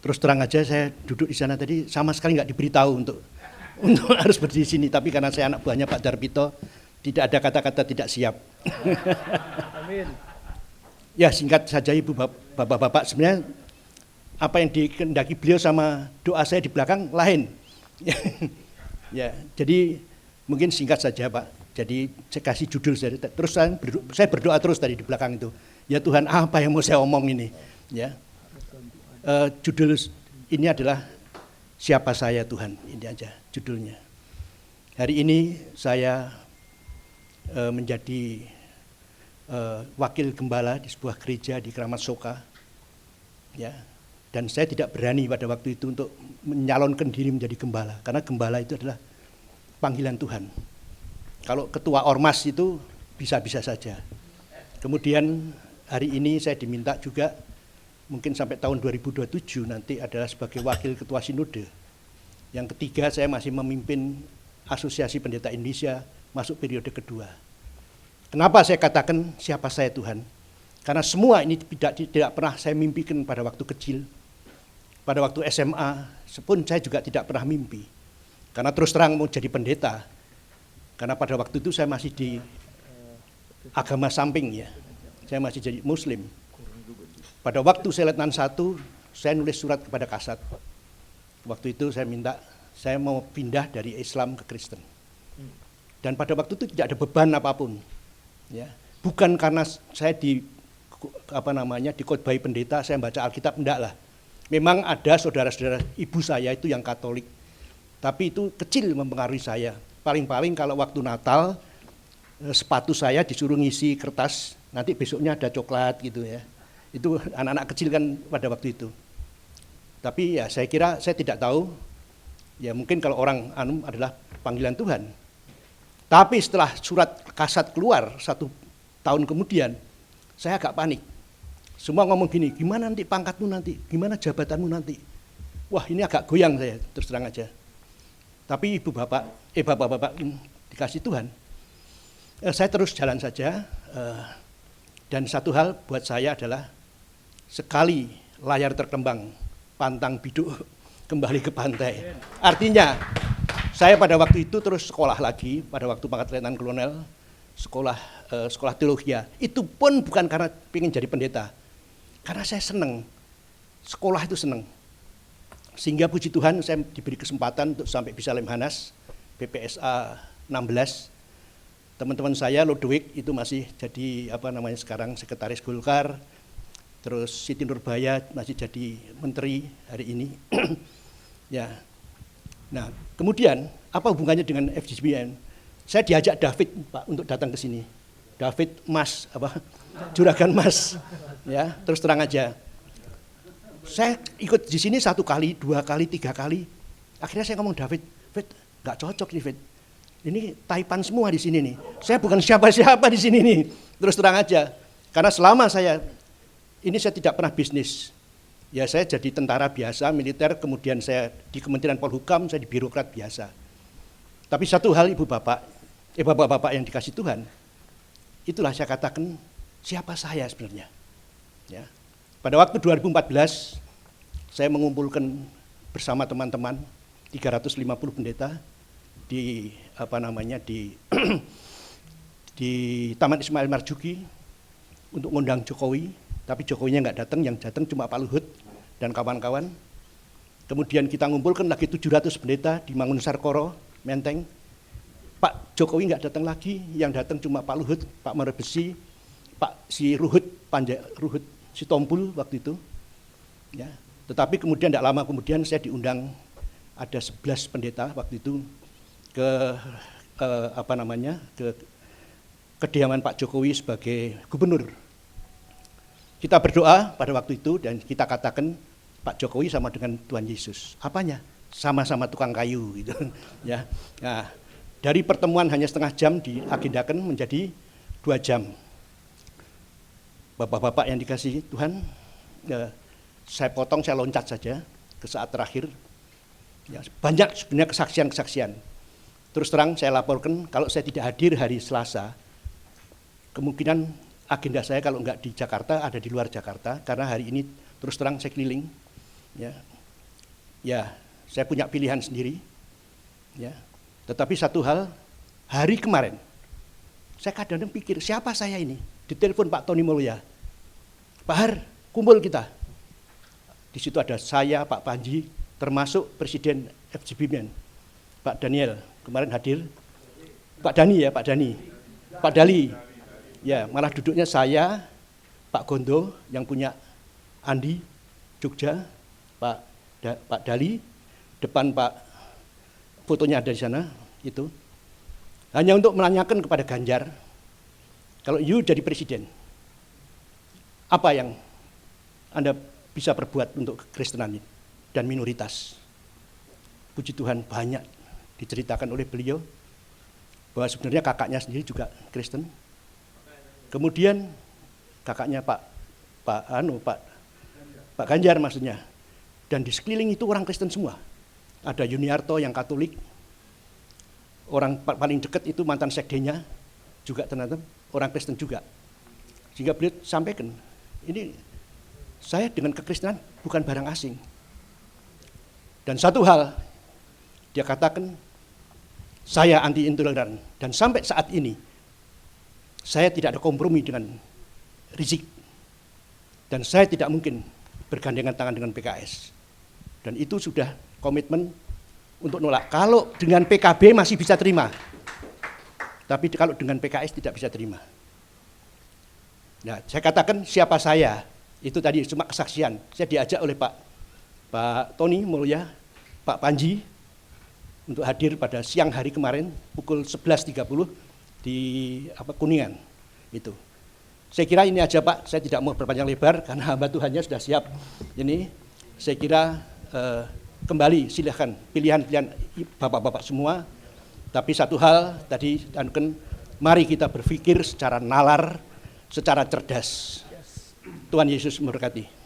Terus terang aja saya duduk di sana tadi sama sekali nggak diberitahu untuk harus berdiri di sini. Tapi karena saya anak buahnya Pak Darpito, tidak ada kata-kata tidak siap. Amin. Ya singkat saja Ibu Bapak-Bapak, sebenarnya apa yang dikehendaki beliau sama doa saya di belakang lain. Ya, jadi mungkin singkat saja Pak. Jadi saya kasih judul saya. Terus saya berdoa terus tadi di belakang itu. Ya Tuhan, apa yang mau saya omong ini? Ya. Judul ini adalah siapa saya Tuhan, ini aja judulnya. Hari ini saya menjadi wakil gembala di sebuah gereja di Kramat Soka, ya. Dan saya tidak berani pada waktu itu untuk menyalonkan diri menjadi gembala, karena gembala itu adalah panggilan Tuhan. Kalau ketua ormas itu bisa-bisa saja. Kemudian hari ini saya diminta juga mungkin sampai tahun 2027 nanti adalah sebagai wakil ketua sinode. Yang ketiga, saya masih memimpin Asosiasi Pendeta Indonesia masuk periode kedua. Kenapa saya katakan siapa saya Tuhan? Karena semua ini tidak pernah saya mimpikan pada waktu kecil. Pada waktu SMA pun saya juga tidak pernah mimpi. Karena terus terang mau jadi pendeta. Karena pada waktu itu saya masih di agama samping ya. Saya masih jadi Muslim. Pada waktu saya letnan 1, saya nulis surat kepada Kasat. Waktu itu saya minta, saya mau pindah dari Islam ke Kristen. Dan pada waktu itu tidak ada beban apapun. Ya. Bukan karena saya dikhotbahi pendeta, saya baca Alkitab, enggak lah. Memang ada saudara-saudara ibu saya itu yang Katolik. Tapi itu kecil mempengaruhi saya. Paling-paling kalau waktu Natal, sepatu saya disuruh ngisi kertas, nanti besoknya ada coklat gitu ya. Itu anak-anak kecil kan pada waktu itu. Tapi ya saya kira saya tidak tahu, ya mungkin kalau orang adalah panggilan Tuhan. Tapi setelah surat Kasat keluar 1 tahun kemudian, saya agak panik. Semua ngomong gini, gimana nanti pangkatmu nanti, gimana jabatanmu nanti. Wah ini agak goyang saya, terus terang aja. Tapi bapak-bapak dikasih Tuhan, saya terus jalan saja. Dan satu hal buat saya adalah, sekali layar terkembang, pantang biduk kembali ke pantai. Artinya, saya pada waktu itu terus sekolah lagi, pada waktu pangkat letnan kolonel, sekolah teologi. Itu pun bukan karena ingin jadi pendeta, karena saya senang, sekolah itu senang. Sehingga puji Tuhan saya diberi kesempatan untuk sampai bisa Lemhanas, PPSA 16. Teman-teman saya, Lodewijk itu masih jadi sekarang sekretaris Golkar. Terus Siti Nurbaya masih jadi menteri hari ini. Ya. Nah, kemudian apa hubungannya dengan FGBN? Saya diajak David Pak untuk datang ke sini. David Mas Juragan Mas. Ya, terus terang aja. Saya ikut di sini 1 kali, 2 kali, 3 kali. Akhirnya saya ngomong, David, nggak cocok nih, David. Ini Taipan semua di sini nih. Saya bukan siapa-siapa di sini nih. Terus terang aja. Karena selama saya tidak pernah bisnis. Ya saya jadi tentara biasa, militer, kemudian saya di Kementerian Polhukam, saya di birokrat biasa. Tapi satu hal bapak-bapak yang dikasih Tuhan, itulah saya katakan siapa saya sebenarnya. Ya. Pada waktu 2014, saya mengumpulkan bersama teman-teman 350 pendeta di di Taman Ismail Marzuki untuk ngundang Jokowi, tapi Jokowinya nggak datang, yang datang cuma Pak Luhut dan kawan-kawan. Kemudian kita ngumpulkan lagi 700 pendeta di Mangunsarkoro, Menteng. Pak Jokowi nggak datang lagi, yang datang cuma Pak Luhut, Pak Marebesi, Ruhut Sitompul waktu itu. Ya. Tetapi kemudian tidak lama kemudian saya diundang, ada 11 pendeta waktu itu ke kediaman Pak Jokowi sebagai gubernur. Kita berdoa pada waktu itu dan kita katakan Pak Jokowi sama dengan Tuhan Yesus. Apanya? Sama-sama tukang kayu gitu. Ya. Nah, dari pertemuan hanya setengah jam diagendakan menjadi 2 jam. Bapak-bapak yang dikasihi Tuhan, saya potong, saya loncat saja ke saat terakhir. Ya, banyak sebenarnya kesaksian-kesaksian. Terus terang saya laporkan, kalau saya tidak hadir hari Selasa, kemungkinan agenda saya kalau enggak di Jakarta, ada di luar Jakarta, karena hari ini terus terang saya keliling. Ya, ya saya punya pilihan sendiri. Ya. Tetapi satu hal, hari kemarin, saya kadang-kadang pikir, siapa saya ini? Ditelepon Pak Tony Mulya, Pak Har, kumpul kita. Di situ ada saya, Pak Panji, termasuk Presiden FGBMN, Pak Daniel, kemarin hadir. Pak Dani ya, Pak Dani. Pak Dali, ya malah duduknya saya, Pak Gondo yang punya Andi, Jogja, Pak Dali, depan Pak, fotonya ada di sana, itu. Hanya untuk menanyakan kepada Ganjar, kalau you jadi presiden, apa yang Anda bisa perbuat untuk kekristenan dan minoritas? Puji Tuhan banyak diceritakan oleh beliau, bahwa sebenarnya kakaknya sendiri juga Kristen. Kemudian kakaknya Pak Ganjar maksudnya. Dan di sekeliling itu orang Kristen semua. Ada Yuniarto yang Katolik, orang paling dekat itu mantan sekdenya, juga ternyata orang Kristen juga. Sehingga beliau sampaikan, ini saya dengan kekristenan bukan barang asing. Dan satu hal, dia katakan, saya anti intoleran. Dan sampai saat ini, saya tidak ada kompromi dengan Rizik. Dan saya tidak mungkin bergandengan tangan dengan PKS. Dan itu sudah komitmen untuk nolak. Kalau dengan PKB masih bisa terima, tapi kalau dengan PKS tidak bisa terima. Nah, saya katakan siapa saya, itu tadi cuma kesaksian. Saya diajak oleh Pak Tony Mulya, Pak Panji, untuk hadir pada siang hari kemarin, pukul 11.30 di Kuningan. Itu. Saya kira ini aja Pak, saya tidak mau berpanjang lebar, karena hamba Tuhannya sudah siap. Ini, saya kira kembali silahkan pilihan-pilihan bapak-bapak semua. Tapi satu hal tadi, mari kita berpikir secara nalar, secara cerdas. Tuhan Yesus memberkati.